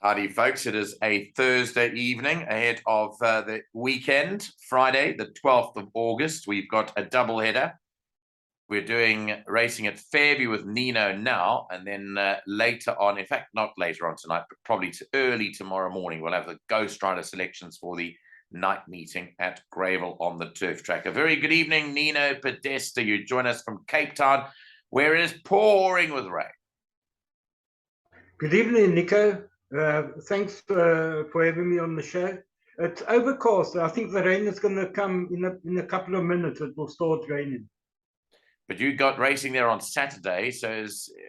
Howdy, folks. It is a Thursday evening ahead of the weekend, Friday, the 12th of August. We've got a double header. We're doing racing at Fairview with Nino now, and then later on, in fact, not later on tonight, but probably early tomorrow morning, we'll have the Ghost Rider selections for the night meeting at Gravel on the turf track. A very good evening, Nino Podesta. You join us from Cape Town, where it is pouring with rain. Good evening, Nico. Thanks for having me on the show. It's overcast. I think the rain is going to come in a couple of minutes. It will start raining. But you got racing there on Saturday, so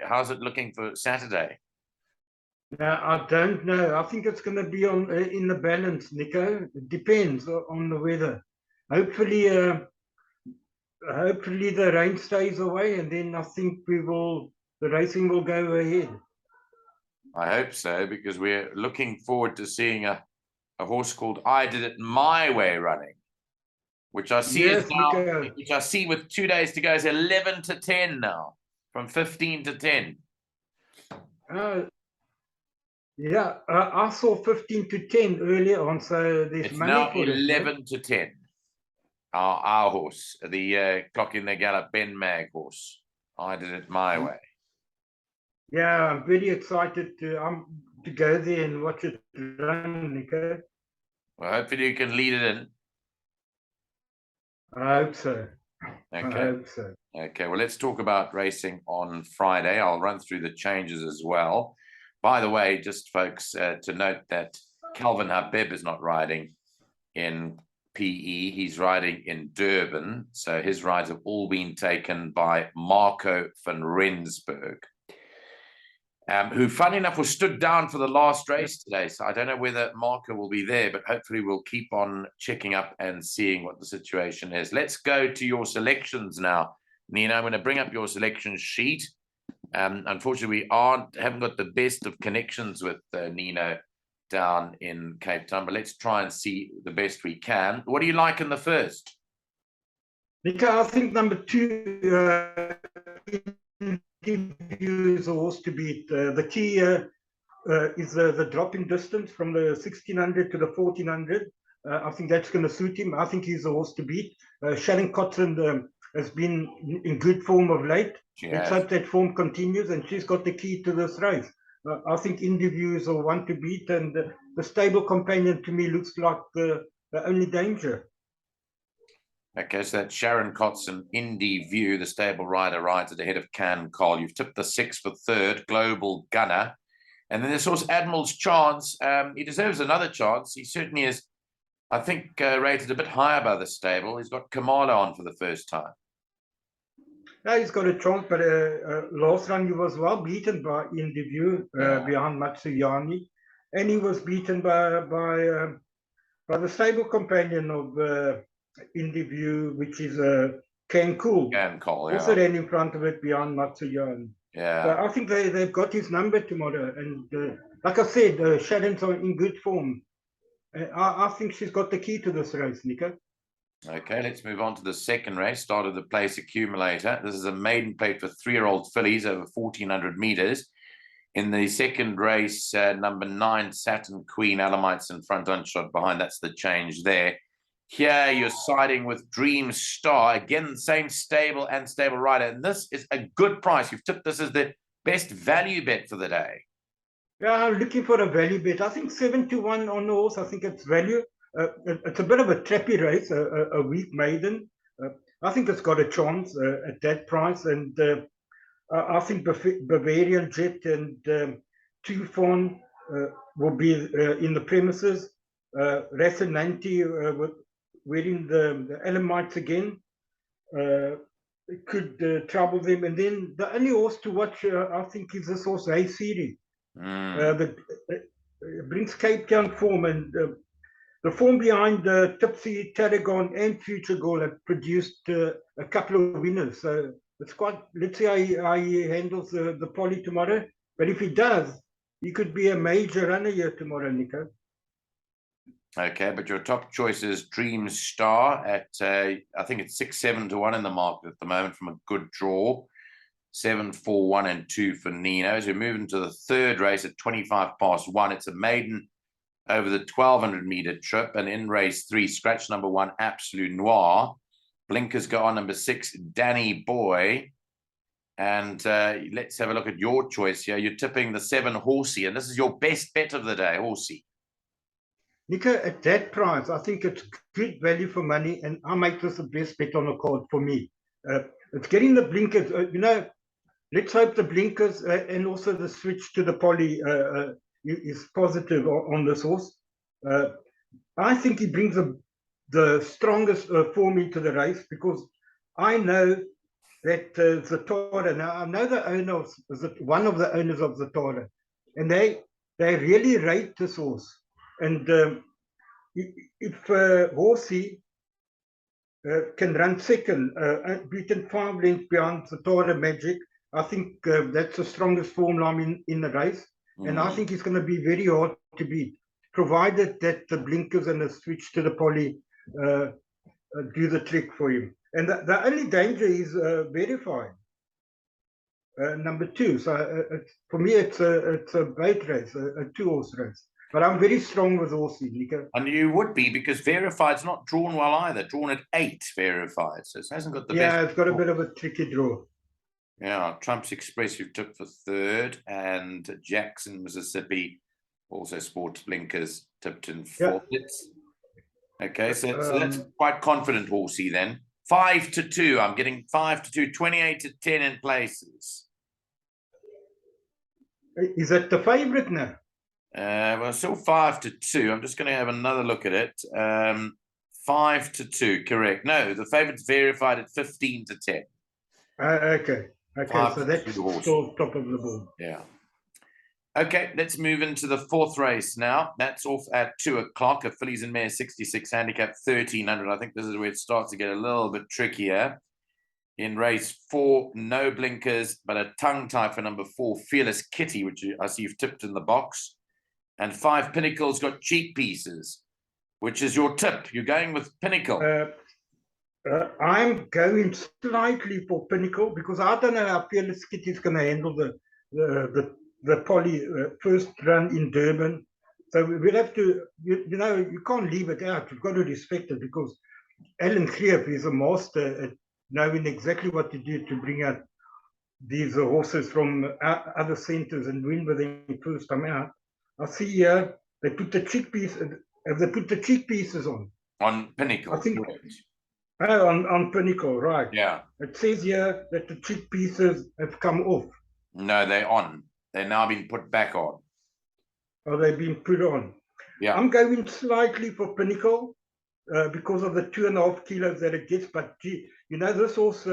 how's it looking for Saturday? I don't know. I think it's going to be in the balance, Nico. It depends on the weather. Hopefully the rain stays away, and then I think the racing will go ahead. I hope so, because we're looking forward to seeing a horse called I Did It My Way running, which I see is now, which I see with 2 days to go is 11 to 10 now, from 15 to 10. Yeah, I saw 15 to 10 earlier on, so there's it's money now for 11 to 10. Our horse, the Clock in the Gallop Ben Mag horse. I Did It My Way. Yeah, I'm very excited to go there and watch it run, Nico. Well, hopefully you can lead it in. I hope so. Okay. I hope so. Okay, well, let's talk about racing on Friday. I'll run through the changes as well. By the way, just folks, to note that Calvin Habib is not riding in PE. He's riding in Durban. So his rides have all been taken by Marco van Rensburg, who, funny enough, was stood down for the last race today. So I don't know whether Marco will be there, but hopefully we'll keep on checking up and seeing what the situation is. Let's go to your selections now. Nina, I'm going to bring up your selection sheet. Unfortunately, we haven't got the best of connections with Nino down in Cape Town, but let's try and see the best we can. What do you like in the first? Nico, I think number 2 is a horse to beat. The key is the drop in distance from the 1600 to the 1400. I think that's going to suit him. I think he's a horse to beat. Sharon Cotton has been in good form of late. Let's hope that form continues, and she's got the key to this race. I think Interview is a one to beat, and the stable companion to me looks like the only danger. Okay, so that's Sharon Cotson, Indy View, the stable rider, rides at the head of Can Col. You've tipped the 6 for third, Global Gunner. And then this horse, Admiral's Chance. He deserves another chance. He certainly is, I think, rated a bit higher by the stable. He's got Kamala on for the first time. Yeah, he's got a chance, but last run he was well beaten by Indy View behind Matsuyani. And he was beaten by the stable companion of Interview, which is Can Cool. Can Col, also ran in front of it beyond Matsuyani. Yeah. So I think they've got his number tomorrow. And like I said, Sharon's in good form. I think she's got the key to this race, Nico. Okay, let's move on to the second race. Start of the place accumulator. This is a maiden plate for 3-year-old fillies over 1,400 meters. In the second race, number 9, Saturn Queen, Alamites in front, Unshot behind. That's the change there. Here you're siding with Dream Star. Again, same stable and stable rider. And this is a good price. You've tipped this as the best value bet for the day. Yeah, I'm looking for a value bet. I think 7 to 1 on the horse. I think it's value. It's a bit of a trappy race, a weak maiden. I think it's got a chance at that price. And I think Bavarian Jet and Tufon will be in the premises. Rathananti wearing the Alamites again could trouble them. And then the only horse to watch, I think, is this horse, Hey Siri. Brings Cape Town form, and the form behind Tipsy, Tarragon and Future Goal have produced a couple of winners. So it's quite, let's see how he handles the Poly tomorrow. But if he does, he could be a major runner here tomorrow, Nico. Okay, but your top choice is Dream Star at, I think it's 6-7 to 1 in the market at the moment from a good draw. 7, 4, 1, and 2 for Nino. As we move into the third race at 1. It's a maiden over the 1,200-meter trip. And in race 3, scratch number 1, Absolute Noir. Blinkers go on number 6, Danny Boy. And let's have a look at your choice here. You're tipping the 7, Horsey. And this is your best bet of the day, Horsey. Nico, at that price, I think it's good value for money, and I make this the best bet on the card for me. It's getting the blinkers, let's hope the blinkers and also the switch to the poly is positive on this horse. I think he brings the strongest form into the race, because I know that Zatara, now I know the owner of one of the owners of Zatara, and they really rate this horse. And if Horsey can run second, beaten 5 lengths behind Zatara Magic, I think that's the strongest form line in the race. And I think it's going to be very hard to beat, provided that the blinkers and the switch to the poly do the trick for him. And the only danger is Verified, number 2. So for me, it's a bait race, a 2-horse race. But I'm very strong with Horsey, Nico. And you would be, because Verified's not drawn well either. Drawn at 8, Verified. So it hasn't got the best. Yeah, it's got a bit of a tricky draw. Yeah, Trump's Express, you've took for 3rd. And Jackson, Mississippi, also Sports Blinkers, tipped in 4th. Yeah. Okay, so that's quite confident, Horsey, then. 5 to 2. I'm getting 5 to 2, 28 to 10 in places. Is that the favourite now? Well, still 5 to 2. I'm just going to have another look at it. 5 to 2, correct. No, the favourite's Verified at 15 to 10. Okay, so that's still top of the board. Yeah. Okay, let's move into the 4th race now. That's off at 2 o'clock. A fillies and mare 66 handicap 1,300. I think this is where it starts to get a little bit trickier. In race 4, no blinkers, but a tongue tie for number 4, Fearless Kitty, which I see you've tipped in the box. And 5, Pinnacle's got cheek pieces, which is your tip. You're going with Pinnacle. I'm going slightly for Pinnacle, because I don't know how Fearless Kitty is going to handle the poly first run in Durban. So we'll have to, you can't leave it out. You've got to respect it, because Alan Greef is a master at knowing exactly what to do to bring out these horses from other centres and win with them first time out. I see here they put the cheek piece. Have they put the cheek pieces on? On Pinnacle, I think. On Pinnacle, right? Yeah. It says here that the cheek pieces have come off. No, they're on. They're now being put back on. Oh, they've been put on. Yeah. I'm going slightly for Pinnacle because of the 2.5 kilos that it gets. But this horse,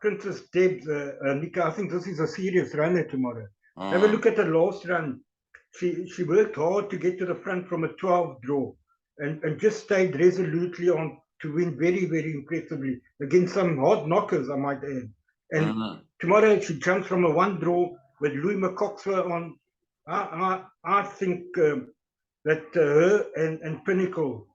Princess Debs, Nico, I think this is a serious runner tomorrow. Have a look at the last run. She worked hard to get to the front from a 12 draw and just stayed resolutely on to win very, very impressively against some hard knockers, I might add. And tomorrow she jumps from a 1 draw with Louis McCoxwell on. I think that her and Pinnacle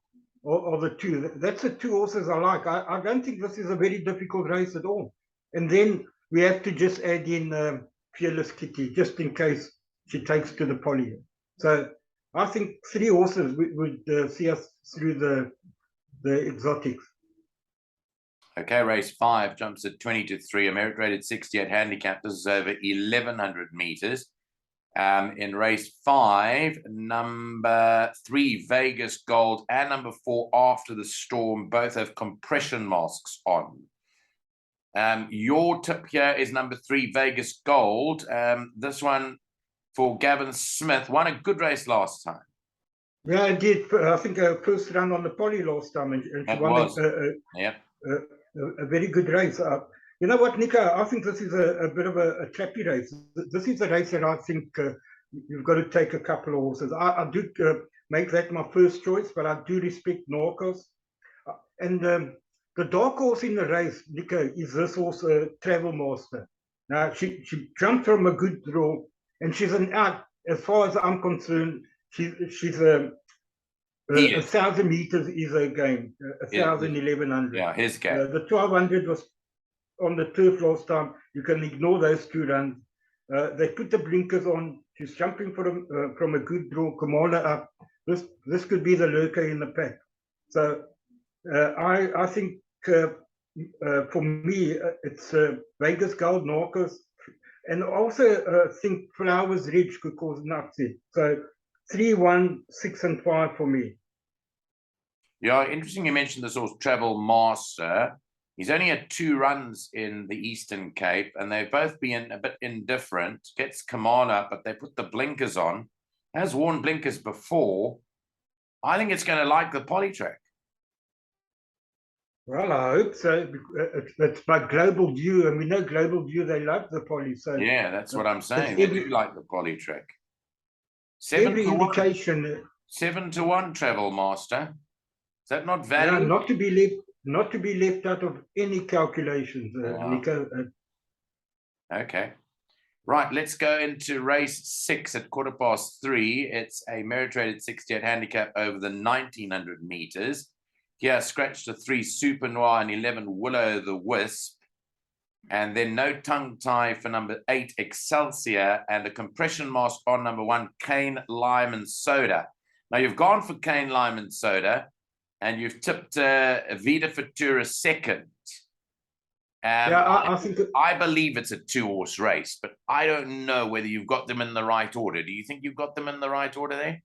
are the 2. That's the 2 horses I like. I don't think this is a very difficult race at all. And then we have to just add in Fearless Kitty, just in case she takes to the poly. So I think 3 horses would see us through the exotics. Okay, race 5 jumps at 20 to 3, a merit rated 68 handicap. This is over 1,100 meters. In race 5, number 3 Vegas Gold and number 4 After the Storm both have compression masks on. Your tip here is number 3 Vegas Gold. This one for Gavin Smith won a good race last time. Yeah, I did. I think a first run on the poly last time, and she won a very good race. You know what, Nico? I think this is a bit of a trappy race. This is a race that I think you've got to take a couple of horses. I do make that my first choice, but I do respect Narcos. And the dark horse in the race, Nico, is this horse, Travel Master. Now, she jumped from a good draw, and she's an out. As far as I'm concerned, she's 1,000 meters is her game. 1,000, 1,100. Yeah, his game. The 1,200 was on the turf last time. You can ignore those 2 runs. They put the blinkers on. She's jumping from a good draw. Kamala up. This could be the lurker in the pack. So I think for me it's Vegas Gold, Narcos, and also think Flowers Ridge could cause an upset. So 3, 1, 6, and 5 for me. Yeah, interesting you mentioned this horse Travel Master. He's only had 2 runs in the Eastern Cape, and they've both been a bit indifferent. Gets Kamala, but they put the blinkers on. Has worn blinkers before. I think it's going to like the Polytrack. Well, I hope so. It's by Global View, and we know Global View, they love the Poly. So yeah, that's what I'm saying. They do like the Polytrack. 7 every to indication. 1. 7 to 1 Travel Master. Is that not value? Yeah, not to be left out of any calculations, Nico. Okay. Right, let's go into race 6 at 3:15. It's a merit rated 68 handicap over the 1900 meters. Here, scratched a 3 Super Noir and 11 Willow the Wisp. And then no tongue tie for number 8 Excelsior, and a compression mask on number 1 Cane Lime and Soda. Now you've gone for Cane Lime and Soda, and you've tipped Vida Futura second. Yeah, I think I believe it's a 2-horse race, but I don't know whether you've got them in the right order. Do you think you've got them in the right order there?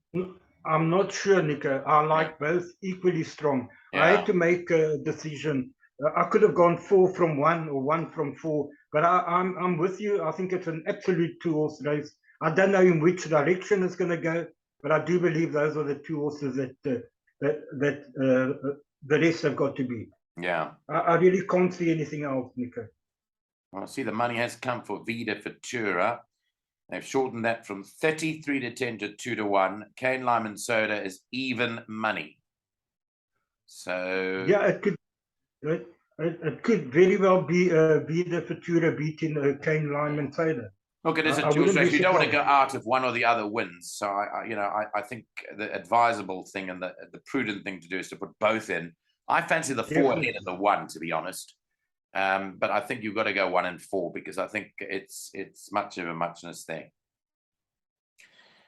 I'm not sure, Nico. I like both equally strong. Yeah. I had to make a decision. I could have gone 4 from 1 or 1 from 4, but I'm with you. I think it's an absolute 2-horse race. I don't know in which direction it's going to go, but I do believe those are the 2 horses that the rest have got to be. Yeah. I really can't see anything else, Nico. Well, I see the money has come for Vida Futura. They've shortened that from 33 to 10 to 2 to 1. Cane Lime and Soda is even money. So yeah, it could very well be Vida Futura beating Cane Lime and Soda. Look, it is a 2-horse race. You don't want to go out if one or the other wins. So I think the advisable thing and the prudent thing to do is to put both in. I fancy the 4 ahead of the 1, to be honest. But I think you've got to go 1 and 4 because I think it's much of a muchness there.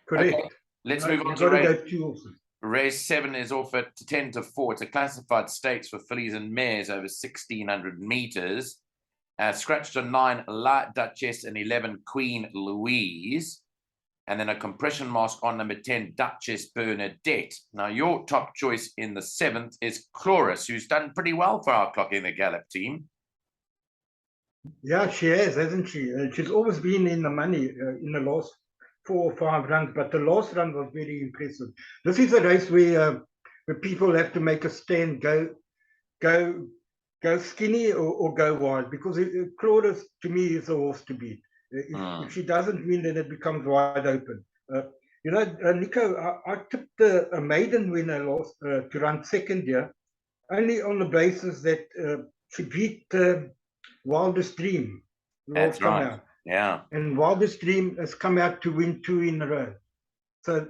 Correct. Okay, let's move on to race 7 is off at 10 to 4. It's a classified stakes for fillies and mares over 1600 meters. Scratched on 9 La Duchess and 11 Queen Louise. And then a compression mask on number 10, Duchess Bernadette. Now, your top choice in the 7th is Chloris, who's done pretty well for our Clocking the Gallop team. Yeah, she has, hasn't she? She's always been in the money in the last 4 or 5 runs, but the last run was very impressive. This is a race where people have to make a stand, go skinny or go wide, because Chloris, to me, is a horse to beat. If she doesn't win, then it becomes wide open. Nico, I tipped a maiden winner last to run second here, only on the basis that she beat Wildest Dream. That's right. Yeah. And Wildest Dream has come out to win 2 in a row. So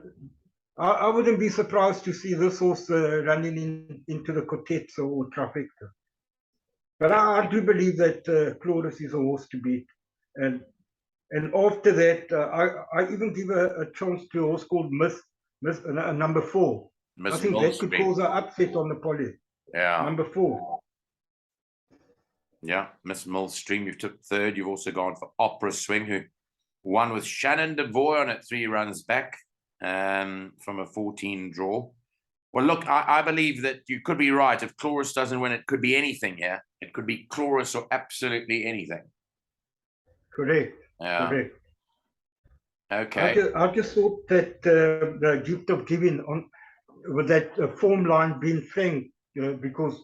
I wouldn't be surprised to see this horse running into the quartets or trifecta. But I do believe that Chloris is a horse to beat. And after that, I even give a chance to a horse called Miss number 4. I think that could cause an upset on the Poly. Yeah. Number 4. Yeah, Miss Millstream, you've took 3rd. You've also gone for Opera Swing, who won with Shannon DeVoy on it 3 runs back from a 14 draw. Well, look, I believe that you could be right. If Chloris doesn't win, it could be anything here. It could be Chloris or absolutely anything. Correct. Yeah. Correct. Okay. I just thought that the gift of giving with that form line being franked, because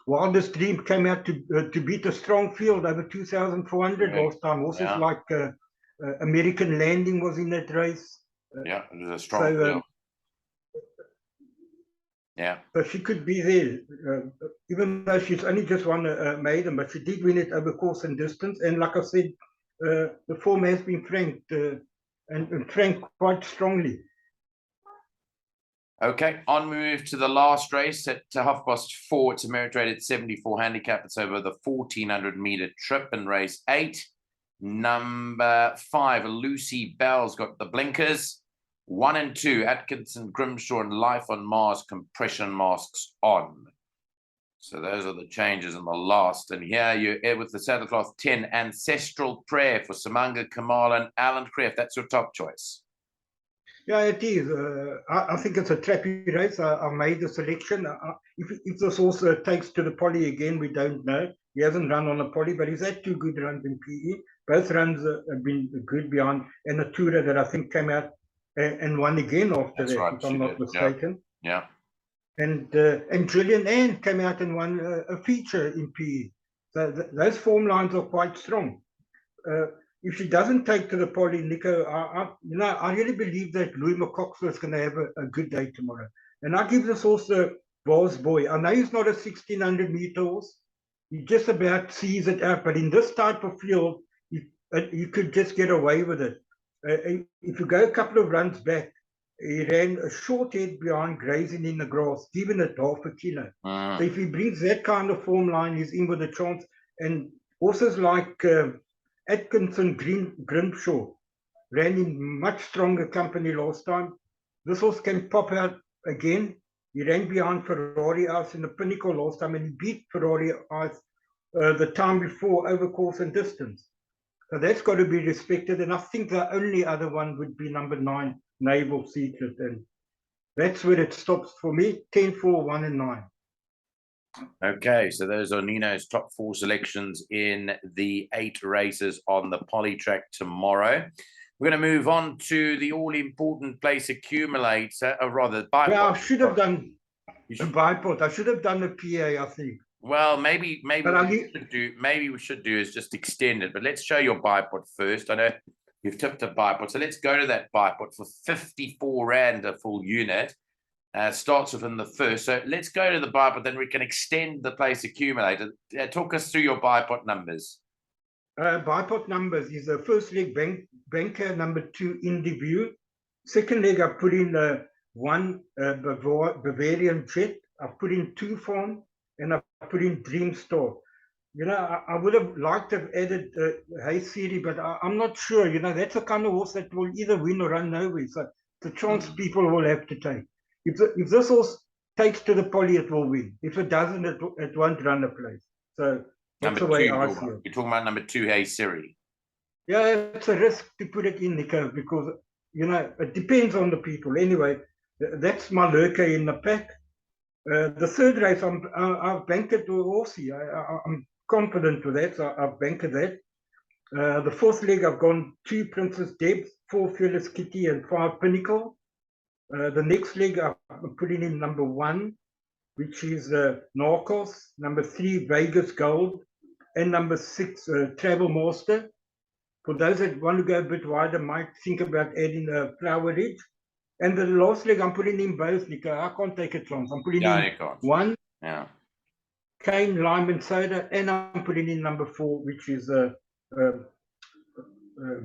Wildest Dream came out to beat a strong field over 2,400 last time. Horses like American Landing was in that race. Yeah, it was a strong field. Yeah. So she could be there, even though she's only just won a maiden, but she did win it over course and distance. And like I said, the form has been franked and franked quite strongly. Okay, on we move to the last race at 4:30. It's a merit rated 74 handicap. It's over the 1400-meter trip in race 8. Number 5, Lucy Bell's got the blinkers. 1 and 2, Atkinson, Grimshaw, and Life on Mars compression masks on. So those are the changes in the last. And here you're with the saddlecloth 10, Ancestral Prayer for Samanga, Kamala, and Alan Kreft. That's your top choice. Yeah, it is. I think it's a trappy race. I made the selection. If this horse takes to the poly again, we don't know. He hasn't run on a poly, but he's had 2 good runs in PE. Both runs have been good behind. And a tourer that I think came out and won again after That's that, right, if I'm not mistaken. Yeah. And Julian Ann came out and won a feature in PE. So those form lines are quite strong. If she doesn't take to the poly, Nico, I really believe that Louis McCoxwell is going to have a good day tomorrow. And I give this horse the Boss Boy. I know he's not a 1600-meter horse. He just about sees it out. But in this type of field, you could just get away with it. If you go a couple of runs back, he ran a short head behind, grazing in the grass, giving it half a kilo. So if he brings that kind of form line, he's in with a chance. And horses like Atkinson, Grimshaw ran in much stronger company last time. This horse can pop out again. He ran behind Ferrari Ice in the Pinnacle last time, and he beat Ferrari Ice the time before over course and distance. So that's got to be respected. And I think the only other one would be number 9, Naval Secret. And that's where it stops for me. 10, 4, 1, and 9. Okay, so those are Nino's top 4 selections in the 8 races on the Polytrack tomorrow. We're going to move on to the all-important place accumulator, or rather, bipod. Yeah, I should have done a bipod. I should have done a PA, I think. Well, maybe we should do is just extend it. But let's show your bipod first. I know you've tipped a bipod, so let's go to that bipod for 54 Rand a full unit. Starts within the first. So let's go to the bipod, then we can extend the place accumulator. Talk us through your bipod numbers. Bipod numbers is the first leg banker, number 2 Indiview. Second leg I put in 1 Bavarian Jet. I put in 2 Farm, and I put in Dream Star. You know, I would have liked to have added Hey Siri, but I'm not sure. You know, that's a kind of horse that will either win or run nowhere. So the chance people will have to take. If this horse takes to the poly, it will win. If it doesn't, it won't run a place. So that's the way I feel. You're talking about number 2, Hey Siri. Yeah, it's a risk to put it in, Nico, because, you know, it depends on the people. Anyway, that's my lurker in the pack. The third race, I've banked it to Aussie. I'm confident with that, so I've banked that. The fourth leg, I've gone 2 Princess Debs, 4 Fearless Kitty, and 5 Pinnacle. The next leg, I'm putting in number 1, which is Narcos, number 3, Vegas Gold, and number 6, Travel Master. For those that want to go a bit wider, might think about adding a Flower Ridge. And the last leg, I'm putting in both, Nico. I can't take a chance. I'm putting in 1, Cane, Lime, and Soda, and I'm putting in number 4, which is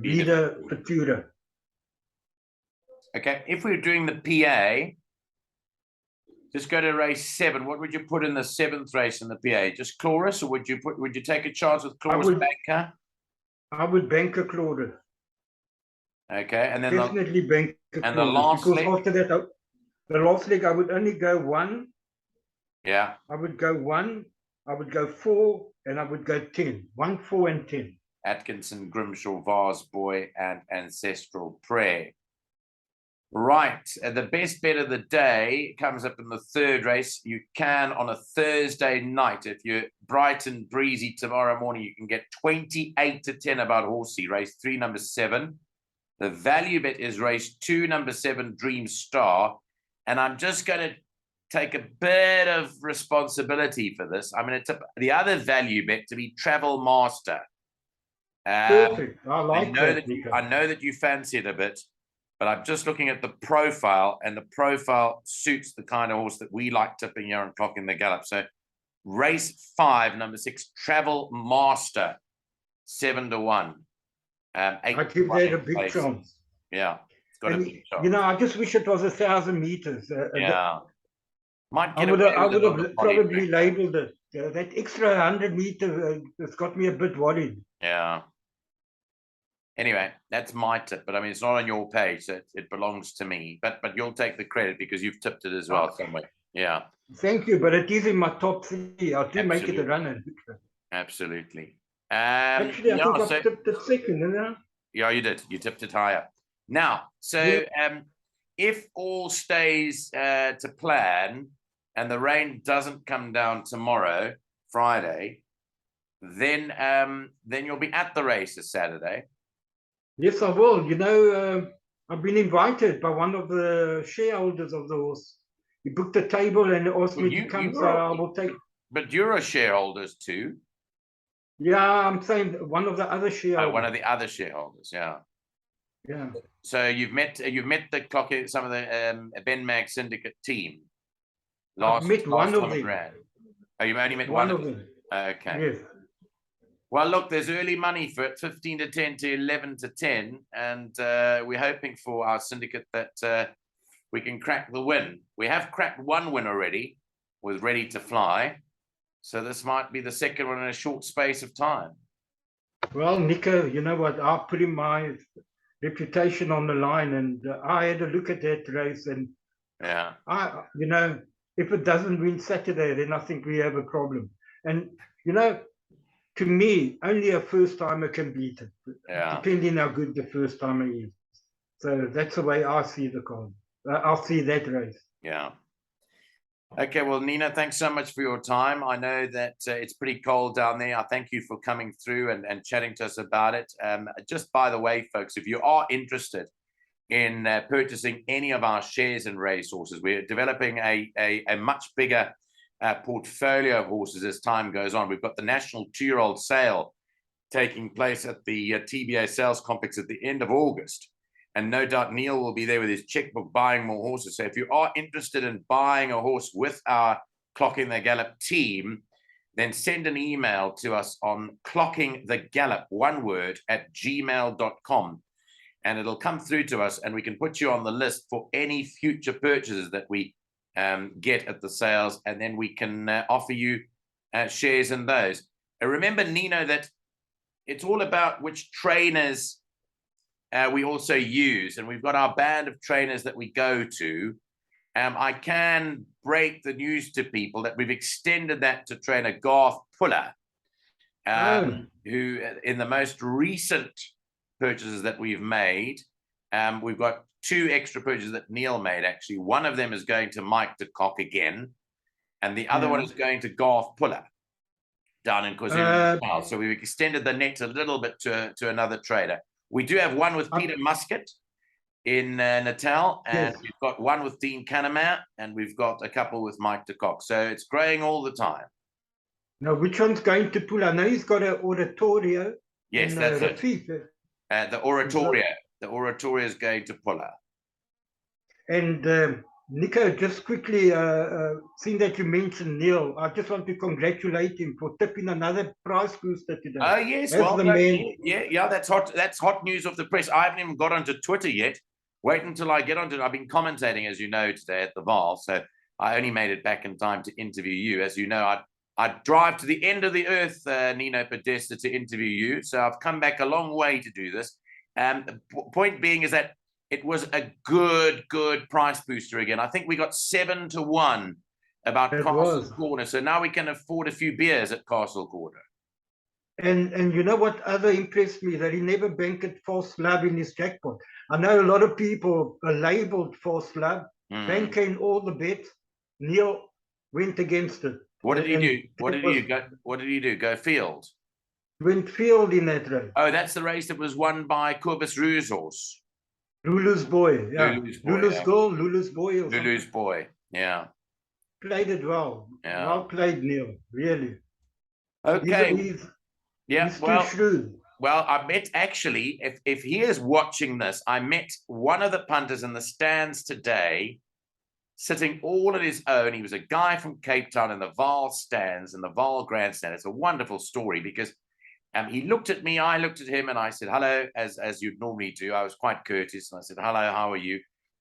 Vida Futura. Okay, if we're doing the PA, just go to race 7. What would you put in the 7th race in the PA? Just Chloris, or would you take a chance with Chloris banker? I would bank a Chloris. Okay, and then definitely bank a Chloris. And the last leg? After that, the last leg, I would only go 1. Yeah. I would go 1. I would go 4, and I would go 10. 1, 4, and 10. Atkinson, Grimshaw, Vase Boy, and Ancestral Prayer. Right, the best bet of the day comes up in the 3rd race. You can, on a Thursday night, if you're bright and breezy tomorrow morning, you can get 28 to 10 about Horsey. Race 3, number 7. The value bet is race 2, number 7, Dream Star. And I'm just going to take a bit of responsibility for this. I'm going to tip the other value bet to be Travel Master. Perfect. I like that. I know that you fancy it a bit. But I'm just looking at the profile, and the profile suits the kind of horse that we like tipping here on Clock in the Gallop. So race 5, number 6, Travel Master, 7 to 1. I give that a big chance. Yeah. It's got a And big shot. you know, I just wish it was 1,000 meters. Yeah. Might I get would away have, I with would it on the have probably Polytrack. labeled it. That extra 100 meters has got me a bit worried. Yeah. Anyway, that's my tip, but I mean, it's not on your page, so it belongs to me. But you'll take the credit because you've tipped it as well somewhere. Yeah. Thank you, but it is in my top 3. I do make it a Absolutely. runner. Absolutely. Actually, I think I tipped it second, you know? Yeah, you did. You tipped it higher. Now, so if all stays to plan and the rain doesn't come down tomorrow, Friday, then you'll be at the race this Saturday. Yes, I will. You know, I've been invited by one of the shareholders of the horse. He booked a table and asked me to come, so I will take. But you're a shareholder too. Yeah, I'm saying one of the other shareholders. One of the other shareholders, yeah. Yeah. So you've met the some of the Ben Mag Syndicate team. I've met one of them. Oh, you've only met one of them. Okay. Yes. Well, look, there's early money for it, 15 to 10 to 11 to 10, and we're hoping for our syndicate that we can crack the win. We have cracked one win already, with Ready to Fly, so this might be the second one in a short space of time. Well, Nico, you know what? I'm putting my reputation on the line, and I had a look at that race, and you know, if it doesn't win Saturday, then I think we have a problem. And you know, to me, only a first timer can beat it, depending how good the first timer is. So that's the way I see the card. I'll see that race. Yeah. Okay, well, Nino, thanks so much for your time. I know that it's pretty cold down there. I thank you for coming through and chatting to us about it. Just by the way, folks, if you are interested in purchasing any of our shares and racehorses, we're developing a much bigger portfolio of horses as time goes on. We've got the National 2-year-old sale taking place at the TBA sales complex at the end of August. And no doubt Neil will be there with his checkbook buying more horses. So if you are interested in buying a horse with our Clocking the Gallop team, then send an email to us on clockingthegallop, one word, @gmail.com. And it'll come through to us and we can put you on the list for any future purchases that we get at the sales. And then we can offer you shares in those. And remember, Nino, that it's all about which trainers we also use, and we've got our band of trainers that we go to. I can break the news to people that we've extended that to trainer Garth Puller, who in the most recent purchases that we've made, we've got 2 extra purchases that Neil made, actually. One of them is going to Mike de Kock again, and the other one is going to Garth Puller down in KwaZulu-Natal. So we've extended the net a little bit to another trader. We do have one with Peter Muscat in Natal, and we've got one with Dean Cannemer, and we've got a couple with Mike de Kock. So it's growing all the time. Now, which one's going to pull? I know he's got an oratorio. Yes, that's it. The oratorio. The oratorio is going to Puller. And Nico, just quickly, seeing that you mentioned Neil, I just want to congratulate him for tipping another prize booster today. Oh yes, well, yeah, that's hot. That's hot news off the press. I haven't even got onto Twitter yet. Wait until I get onto it. I've been commentating, as you know, today at the Val, so I only made it back in time to interview you. As you know, I'd drive to the end of the earth, Nino Podesta, to interview you. So I've come back a long way to do this. The point being is that it was a good price booster again. I think we got 7 to 1 about Castle Corner. So now we can afford a few beers at Castle Corner. And you know what other impressed me? That he never banked false love in his jackpot. I know a lot of people labeled false love, banking all the bets. Neil went against it. What did he do? What did he do? Go field? Went field in that race. Oh, that's the race that was won by Cobus Rue's horse. Lulu's boy, yeah. Lulu's girl, Lulu's boy. Lulu's boy, yeah. Played it well. Yeah. Well played, Neil. Really. Okay. He's too shrewd. Well, I met actually, if he is watching this, I met one of the punters in the stands today, sitting all on his own. He was a guy from Cape Town in the Val stands, in the Val grandstand. It's a wonderful story because He looked at me, I looked at him, and I said, hello, as you'd normally do. I was quite courteous, and I said, hello, how are you?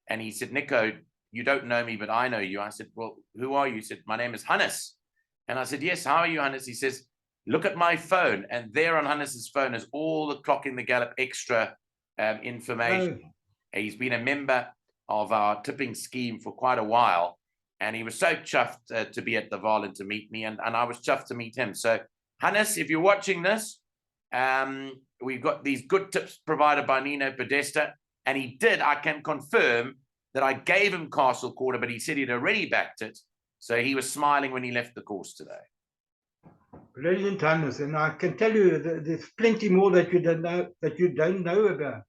And he said, Nico, you don't know me, but I know you. I said, well, who are you? He said, my name is Hannes. And I said, yes, how are you, Hannes? He says, look at my phone. And there on Hannes's phone is all the Clock in the Gallop extra information. Oh, He's been a member of our tipping scheme for quite a while. And he was so chuffed to be at the Val and to meet me. And I was chuffed to meet him. So, Hannes, if you're watching this, we've got these good tips provided by Nino Podesta. And he did, I can confirm that I gave him Castle Quarter, but he said he'd already backed it. So he was smiling when he left the course today. brilliant, Hannes. And I can tell you that there's plenty more that you don't know about.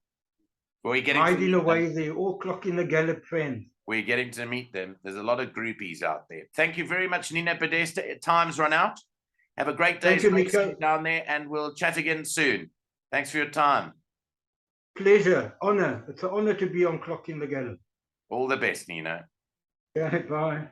We're getting hiding away there, all Clock in the Gallop fans. We're getting to meet them. There's a lot of groupies out there. Thank you very much, Nino Podesta. Time's run out. Have a great day down there, and we'll chat again soon. Thanks for your time. Pleasure, honor. It's an honor to be on Clock in the Gallop. All the best, Nino. Yeah, bye.